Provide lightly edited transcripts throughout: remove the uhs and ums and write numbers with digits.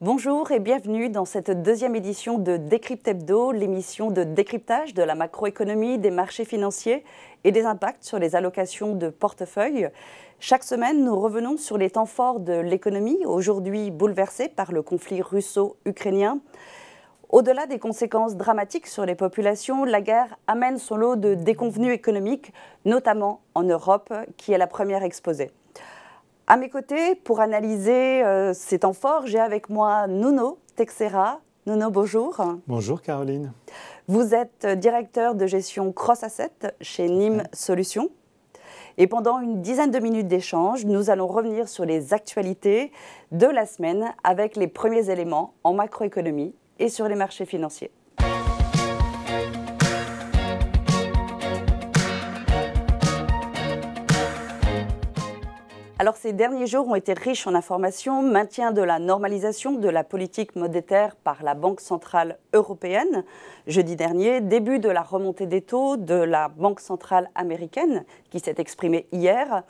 Bonjour et bienvenue dans cette deuxième édition de Décrypte Hebdo, l'émission de décryptage de la macroéconomie, des marchés financiers et des impacts sur les allocations de portefeuille. Chaque semaine, nous revenons sur les temps forts de l'économie, aujourd'hui bouleversée par le conflit russo-ukrainien. Au-delà des conséquences dramatiques sur les populations, la guerre amène son lot de déconvenues économiques, notamment en Europe, qui est la première exposée. À mes côtés, pour analyser ces temps forts, j'ai avec moi Nuno Teixeira. Nuno, bonjour. Bonjour Caroline. Vous êtes directeur de gestion Cross Asset chez Nîmes Solutions. Et pendant une dizaine de minutes d'échange, nous allons revenir sur les actualités de la semaine avec les premiers éléments en macroéconomie et sur les marchés financiers. Alors ces derniers jours ont été riches en informations, maintien de la normalisation de la politique monétaire par la Banque centrale européenne. Jeudi dernier, début de la remontée des taux de la Banque centrale américaine qui s'est exprimée hier.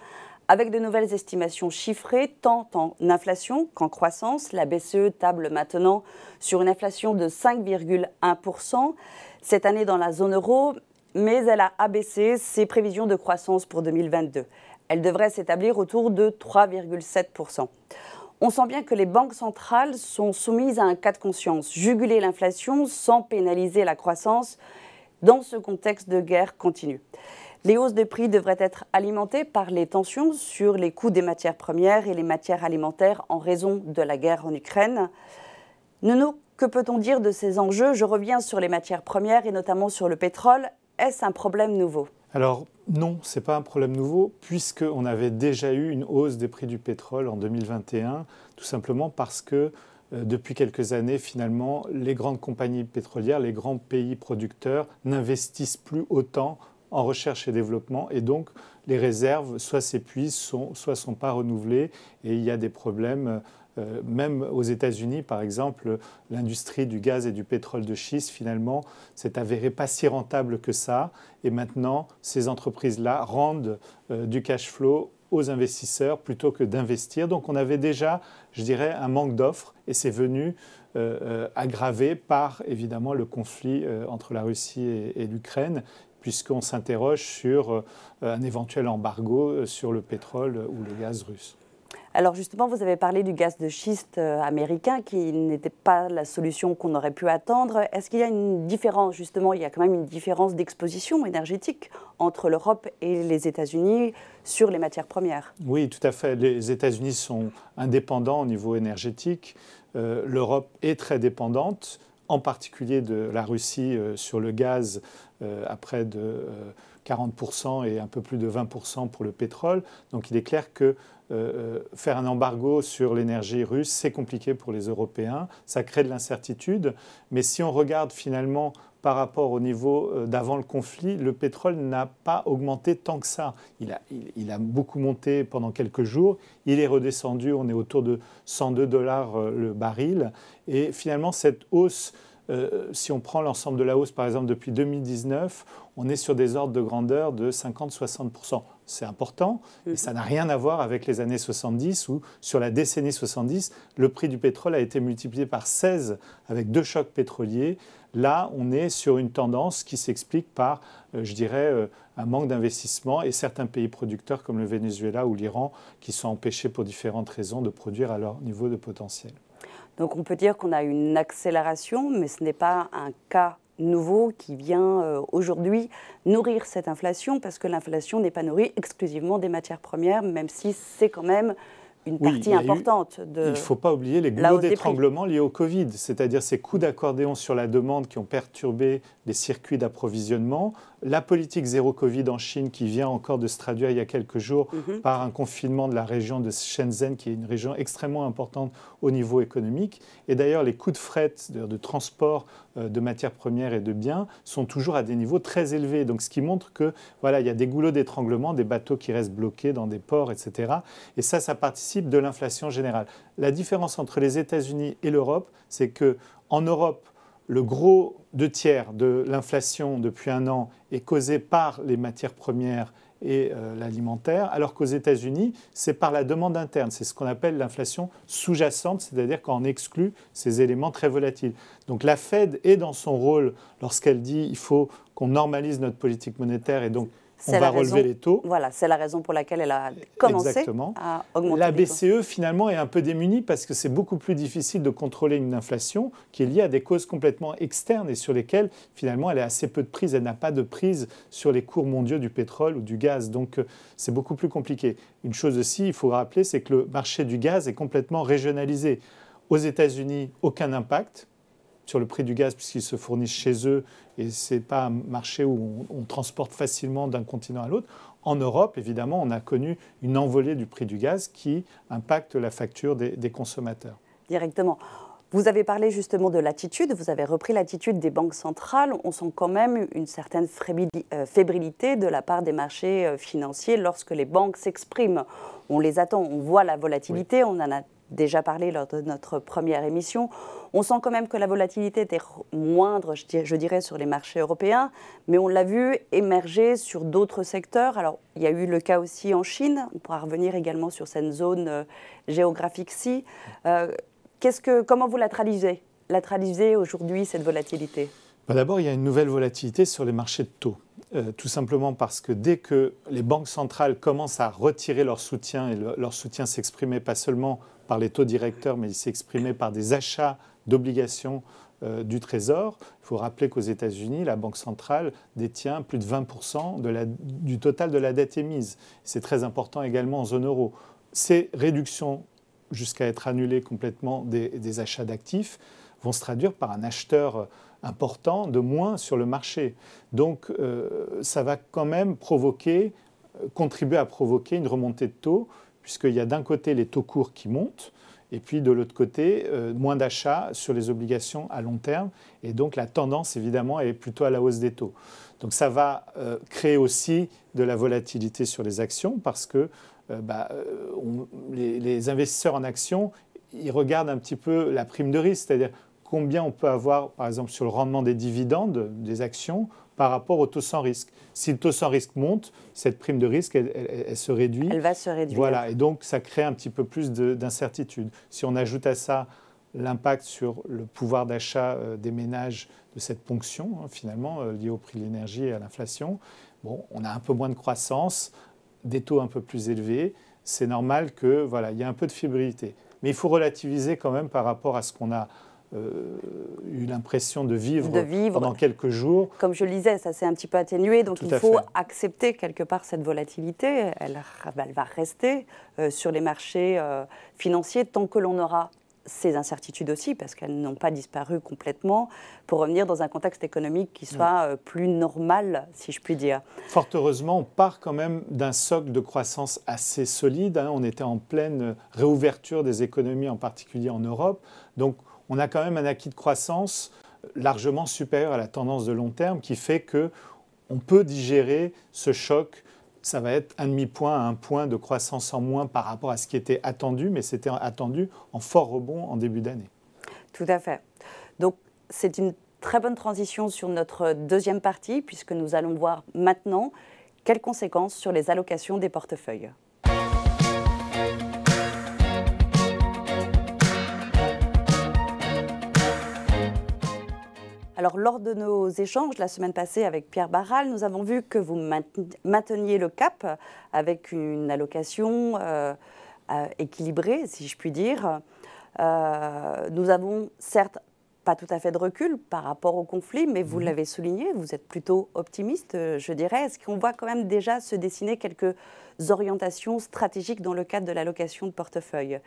Avec de nouvelles estimations chiffrées tant en inflation qu'en croissance, la BCE table maintenant sur une inflation de 5,1% cette année dans la zone euro, mais elle a abaissé ses prévisions de croissance pour 2022. Elle devrait s'établir autour de 3,7%. On sent bien que les banques centrales sont soumises à un cas de conscience, juguler l'inflation sans pénaliser la croissance dans ce contexte de guerre continue. Les hausses de prix devraient être alimentées par les tensions sur les coûts des matières premières et les matières alimentaires en raison de la guerre en Ukraine. Nuno, que peut-on dire de ces enjeux? Je reviens sur les matières premières et notamment sur le pétrole. Est-ce un problème nouveau? Alors non, ce n'est pas un problème nouveau puisqu'on avait déjà eu une hausse des prix du pétrole en 2021, tout simplement parce que depuis quelques années, finalement, les grandes compagnies pétrolières, les grands pays producteurs n'investissent plus autant en recherche et développement et donc les réserves soit s'épuisent, soit ne sont pas renouvelées et il y a des problèmes. Même aux États-Unis, par exemple, l'industrie du gaz et du pétrole de schiste, finalement, s'est avérée pas si rentable que ça. Et maintenant, ces entreprises-là rendent du cash flow aux investisseurs plutôt que d'investir. Donc, on avait déjà, je dirais, un manque d'offres et c'est venu aggravé par, évidemment, le conflit entre la Russie et l'Ukraine, puisqu'on s'interroge sur un éventuel embargo sur le pétrole ou le gaz russe. Alors justement, vous avez parlé du gaz de schiste américain qui n'était pas la solution qu'on aurait pu attendre. Est-ce qu'il y a une différence, justement, il y a quand même une différence d'exposition énergétique entre l'Europe et les États-Unis sur les matières premières? Oui, tout à fait. Les États-Unis sont indépendants au niveau énergétique. L'Europe est très dépendante, en particulier de la Russie sur le gaz à près de 40% et un peu plus de 20% pour le pétrole. Donc il est clair que faire un embargo sur l'énergie russe, c'est compliqué pour les Européens, ça crée de l'incertitude. Mais si on regarde finalement par rapport au niveau d'avant le conflit, le pétrole n'a pas augmenté tant que ça. Il a beaucoup monté pendant quelques jours, il est redescendu, on est autour de 102 $ le baril. Et finalement, cette hausse, si on prend l'ensemble de la hausse, par exemple, depuis 2019, on est sur des ordres de grandeur de 50-60%. C'est important, et ça n'a rien à voir avec les années 70 où, sur la décennie 70, le prix du pétrole a été multiplié par 16 avec 2 chocs pétroliers. Là, on est sur une tendance qui s'explique par, je dirais, un manque d'investissement et certains pays producteurs comme le Venezuela ou l'Iran qui sont empêchés pour différentes raisons de produire à leur niveau de potentiel. Donc on peut dire qu'on a une accélération, mais ce n'est pas un cas nouveau qui vient aujourd'hui nourrir cette inflation, parce que l'inflation n'est pas nourrie exclusivement des matières premières, même si c'est quand même une partie importante de. Il ne faut pas oublier les goulots d'étranglement liés au Covid, c'est-à-dire ces coups d'accordéon sur la demande qui ont perturbé les circuits d'approvisionnement, la politique zéro Covid en Chine qui vient encore de se traduire il y a quelques jours par un confinement de la région de Shenzhen, qui est une région extrêmement importante au niveau économique. Et d'ailleurs, les coûts de fret, de transport de matières premières et de biens sont toujours à des niveaux très élevés. Donc, ce qui montre que voilà, il y a des goulots d'étranglement, des bateaux qui restent bloqués dans des ports, etc. Et ça participe de l'inflation générale. La différence entre les États-Unis et l'Europe, c'est qu'en Europe, le gros 2 tiers de l'inflation depuis un an est causé par les matières premières et l'alimentaire, alors qu'aux États-Unis, c'est par la demande interne. C'est ce qu'on appelle l'inflation sous-jacente, c'est-à-dire quand on exclut ces éléments très volatiles. Donc la Fed est dans son rôle lorsqu'elle dit il faut qu'on normalise notre politique monétaire et donc on va relever les taux. Voilà, c'est la raison pour laquelle elle a commencé à augmenter la les taux. BCE, finalement, est un peu démunie parce que c'est beaucoup plus difficile de contrôler une inflation qui est liée à des causes complètement externes et sur lesquelles, finalement, elle a assez peu de prise. Elle n'a pas de prise sur les cours mondiaux du pétrole ou du gaz. Donc, c'est beaucoup plus compliqué. Une chose aussi, il faut rappeler, c'est que le marché du gaz est complètement régionalisé. Aux États-Unis, aucun impact sur le prix du gaz puisqu'ils se fournissent chez eux et ce n'est pas un marché où on transporte facilement d'un continent à l'autre. En Europe, évidemment, on a connu une envolée du prix du gaz qui impacte la facture des consommateurs. Directement. Vous avez parlé justement de l'attitude, vous avez repris l'attitude des banques centrales. On sent quand même une certaine fébrilité de la part des marchés financiers lorsque les banques s'expriment. On les attend, on voit la volatilité, oui. On en a déjà parlé lors de notre première émission. On sent quand même que la volatilité était moindre, je dirais, sur les marchés européens, mais on l'a vu émerger sur d'autres secteurs. Alors, il y a eu le cas aussi en Chine. On pourra revenir également sur cette zone géographique-ci. Comment vous la traduisez aujourd'hui, cette volatilité ? D'abord, il y a une nouvelle volatilité sur les marchés de taux. Tout simplement parce que dès que les banques centrales commencent à retirer leur soutien, et leur soutien s'exprimait pas seulement par les taux directeurs, mais il s'exprimait par des achats d'obligations du Trésor. Il faut rappeler qu'aux États-Unis, la Banque centrale détient plus de 20% du total de la dette émise. C'est très important également en zone euro. Ces réductions, jusqu'à être annulées complètement des achats d'actifs, vont se traduire par un acheteur important de moins sur le marché. Donc ça va quand même contribuer à provoquer une remontée de taux, puisqu'il y a d'un côté les taux courts qui montent, et puis de l'autre côté, moins d'achats sur les obligations à long terme. Et donc la tendance, évidemment, est plutôt à la hausse des taux. Donc ça va créer aussi de la volatilité sur les actions, parce que les investisseurs en actions, ils regardent un petit peu la prime de risque, c'est-à-dire combien on peut avoir, par exemple, sur le rendement des dividendes des actions par rapport au taux sans risque. Si le taux sans risque monte, cette prime de risque, elle se réduit. Elle va se réduire. Voilà, et donc ça crée un petit peu plus d'incertitude. Si on ajoute à ça l'impact sur le pouvoir d'achat des ménages de cette ponction, finalement, liée au prix de l'énergie et à l'inflation, on a un peu moins de croissance, des taux un peu plus élevés. C'est normal qu'il y ait un peu de fébrilité. Mais il faut relativiser quand même par rapport à ce qu'on a eu l'impression de vivre pendant quelques jours. Comme je le disais, ça s'est un petit peu atténué, donc il faut accepter quelque part cette volatilité. Elle va rester sur les marchés financiers tant que l'on aura ces incertitudes aussi, parce qu'elles n'ont pas disparu complètement, pour revenir dans un contexte économique qui soit plus normal, si je puis dire. Fort heureusement, on part quand même d'un socle de croissance assez solide. On était en pleine réouverture des économies, en particulier en Europe. Donc, on a quand même un acquis de croissance largement supérieur à la tendance de long terme qui fait qu'on peut digérer ce choc. Ça va être 1,5 point à 1 point de croissance en moins par rapport à ce qui était attendu, mais c'était attendu en fort rebond en début d'année. Tout à fait. Donc, c'est une très bonne transition sur notre deuxième partie, puisque nous allons voir maintenant quelles conséquences sur les allocations des portefeuilles. Alors, lors de nos échanges la semaine passée avec Pierre Barral, nous avons vu que vous mainteniez le cap avec une allocation équilibrée, si je puis dire. Nous avons certes pas tout à fait de recul par rapport au conflit, mais vous l'avez souligné, vous êtes plutôt optimiste, je dirais. Est-ce qu'on voit quand même déjà se dessiner quelques orientations stratégiques dans le cadre de l'allocation de portefeuille,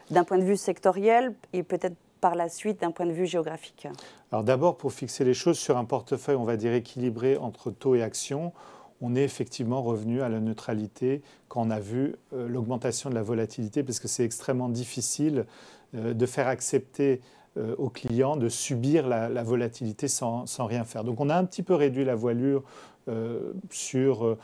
d'un point de vue sectoriel et peut-être par la suite d'un point de vue géographique? Alors d'abord, pour fixer les choses sur un portefeuille, on va dire équilibré entre taux et actions, on est effectivement revenu à la neutralité quand on a vu l'augmentation de la volatilité, parce que c'est extrêmement difficile de faire accepter aux clients de subir la volatilité sans rien faire. Donc on a un petit peu réduit la voilure sur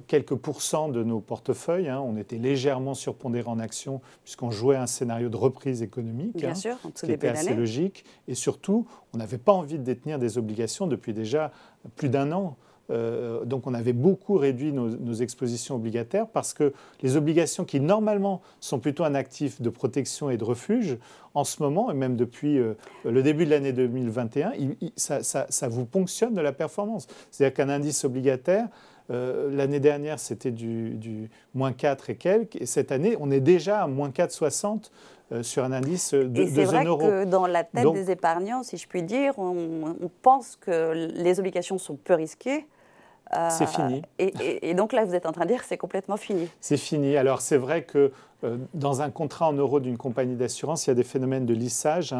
quelques pourcents de nos portefeuilles. On était légèrement surpondéré en actions puisqu'on jouait un scénario de reprise économique. Bien sûr, en tout qui était assez logique. Et surtout, on n'avait pas envie de détenir des obligations depuis déjà plus d'1 an. Donc on avait beaucoup réduit nos expositions obligataires parce que les obligations qui normalement sont plutôt un actif de protection et de refuge, en ce moment, et même depuis le début de l'année 2021, ça vous ponctionne de la performance. C'est-à-dire qu'un indice obligataire, l'année dernière, c'était du moins 4 et quelques, et cette année, on est déjà à moins 4,60 sur un indice de zone euro. Et c'est vrai que dans la tête des épargnants, si je puis dire, on pense que les obligations sont peu risquées. C'est fini. Et donc là, vous êtes en train de dire que c'est complètement fini. C'est fini. Alors c'est vrai que dans un contrat en euros d'une compagnie d'assurance, il y a des phénomènes de lissage.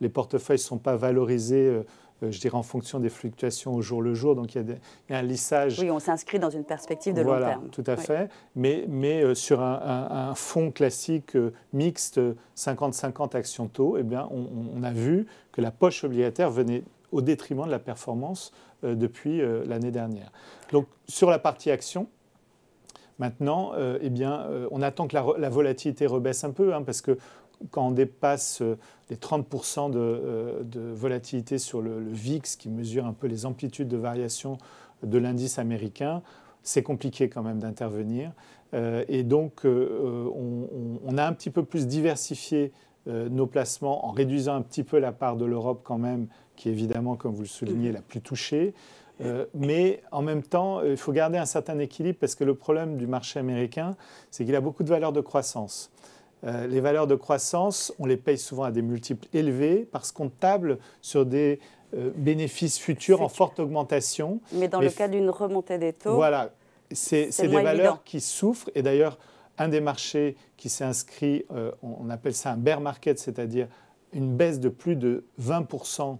Les portefeuilles ne sont pas valorisés, je dirais, en fonction des fluctuations au jour le jour. Donc il y a un lissage. Oui, on s'inscrit dans une perspective de long terme. Tout à fait. Mais sur un fonds classique mixte 50-50 action taux, eh bien, on a vu que la poche obligataire venait au détriment de la performance depuis l'année dernière. Donc sur la partie action, maintenant, on attend que la volatilité rebaisse un peu, parce que quand on dépasse les 30% de volatilité sur le VIX, qui mesure un peu les amplitudes de variation de l'indice américain, c'est compliqué quand même d'intervenir. Et donc, on a un petit peu plus diversifié nos placements en réduisant un petit peu la part de l'Europe quand même, qui est évidemment, comme vous le soulignez, la plus touchée. Mais en même temps, il faut garder un certain équilibre parce que le problème du marché américain, c'est qu'il a beaucoup de valeurs de croissance. Les valeurs de croissance, on les paye souvent à des multiples élevés parce qu'on table sur des bénéfices futurs en forte augmentation. Mais dans le cas d'une remontée des taux, voilà, c'est des valeurs qui souffrent. Et d'ailleurs, un des marchés qui s'est inscrit, on appelle ça un bear market, c'est-à-dire une baisse de plus de 20%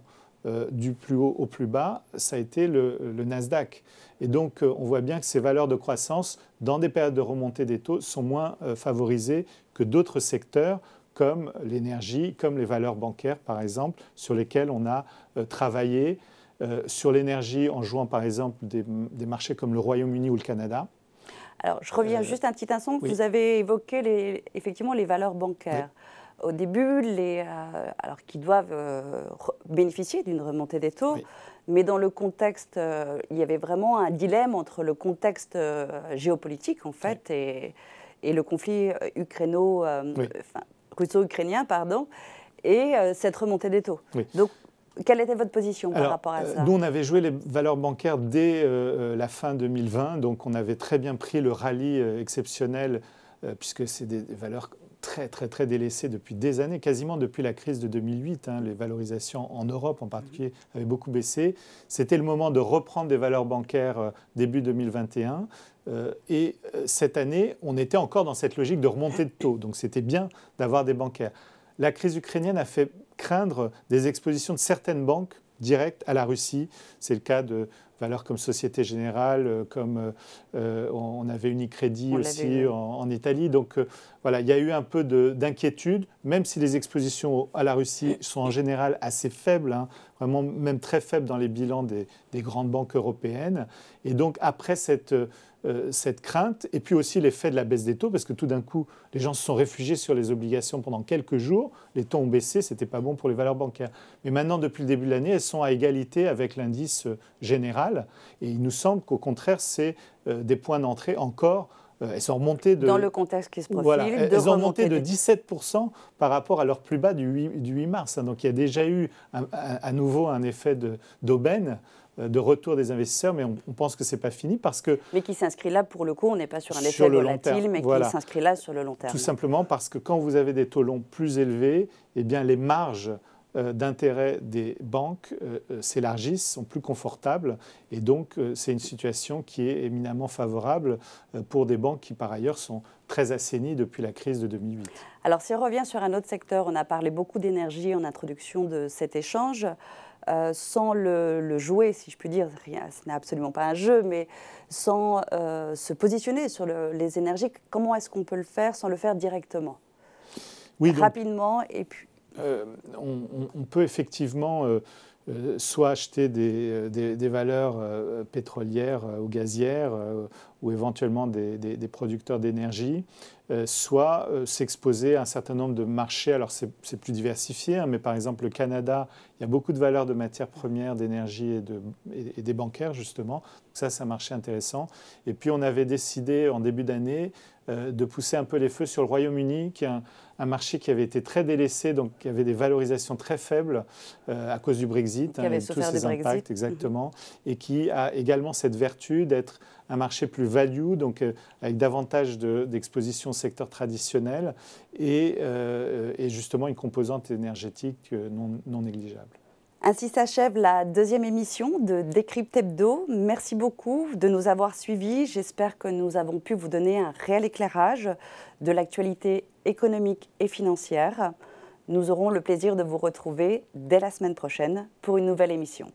du plus haut au plus bas, ça a été le Nasdaq. Et donc, on voit bien que ces valeurs de croissance, dans des périodes de remontée des taux, sont moins favorisées que d'autres secteurs, comme l'énergie, comme les valeurs bancaires, par exemple, sur lesquelles on a travaillé. Sur l'énergie, en jouant, par exemple, des marchés comme le Royaume-Uni ou le Canada. Alors, je reviens juste un petit instant. Oui. Vous avez évoqué effectivement les valeurs bancaires. Oui. Au début, alors qui doivent bénéficier d'une remontée des taux, oui. Mais dans le contexte, il y avait vraiment un dilemme entre le contexte géopolitique, en fait, oui. et le conflit russo-ukrainien, pardon, et cette remontée des taux. Oui. Donc, quelle était votre position par rapport à ça ? Nous, on avait joué les valeurs bancaires dès la fin 2020, donc on avait très bien pris le rallye exceptionnel, puisque c'est des valeurs très, très, très délaissées depuis des années, quasiment depuis la crise de 2008. Les valorisations en Europe, en particulier, avaient beaucoup baissé. C'était le moment de reprendre des valeurs bancaires début 2021. Et cette année, on était encore dans cette logique de remontée de taux. Donc, c'était bien d'avoir des bancaires. La crise ukrainienne a fait craindre des expositions de certaines banques directes à la Russie. C'est le cas de valeurs comme Société Générale, comme on avait Unicredit aussi en Italie. Donc voilà, il y a eu un peu d'inquiétude, même si les expositions à la Russie sont en général assez faibles, vraiment même très faibles dans les bilans des grandes banques européennes. Et donc après cette crainte, et puis aussi l'effet de la baisse des taux, parce que tout d'un coup, les gens se sont réfugiés sur les obligations pendant quelques jours, les taux ont baissé, ce n'était pas bon pour les valeurs bancaires. Mais maintenant, depuis le début de l'année, elles sont à égalité avec l'indice général, et il nous semble qu'au contraire, c'est des points d'entrée encore. Elles sont remontées dans le contexte qui se profile. Voilà, elles ont remonté de 17% par rapport à leur plus bas du 8 mars. Donc il y a déjà eu à nouveau un effet d'aubaine, de retour des investisseurs, mais on pense que ce n'est pas fini parce que... Mais qui s'inscrit là, pour le coup, on n'est pas sur un effet volatile, mais qui s'inscrit là sur le long terme. Tout simplement parce que quand vous avez des taux longs plus élevés, eh bien les marges d'intérêt des banques s'élargissent, sont plus confortables, et donc c'est une situation qui est éminemment favorable pour des banques qui par ailleurs sont très assainies depuis la crise de 2008. Alors si on revient sur un autre secteur, on a parlé beaucoup d'énergie en introduction de cet échange. Sans le jouer, si je puis dire, ce n'est absolument pas un jeu, mais sans se positionner sur les énergies, comment est-ce qu'on peut le faire sans le faire directement ? Oui, rapidement, et puis... on peut effectivement soit acheter des valeurs pétrolières ou gazières ou éventuellement des producteurs d'énergie, soit s'exposer à un certain nombre de marchés. Alors c'est plus diversifié, hein, mais par exemple le Canada, il y a beaucoup de valeurs de matières premières, d'énergie et des bancaires justement. Donc ça, c'est un marché intéressant. Et puis on avait décidé en début d'année de pousser un peu les feux sur le Royaume-Uni, qui est un marché qui avait été très délaissé, donc qui avait des valorisations très faibles à cause du Brexit, qui avait souffert tous ces impacts, exactement, et qui a également cette vertu d'être un marché plus value, donc avec davantage d'exposition au secteur traditionnel et justement une composante énergétique non négligeable. Ainsi s'achève la deuxième émission de Décrypte Hebdo. Merci beaucoup de nous avoir suivis. J'espère que nous avons pu vous donner un réel éclairage de l'actualité économique et financière. Nous aurons le plaisir de vous retrouver dès la semaine prochaine pour une nouvelle émission.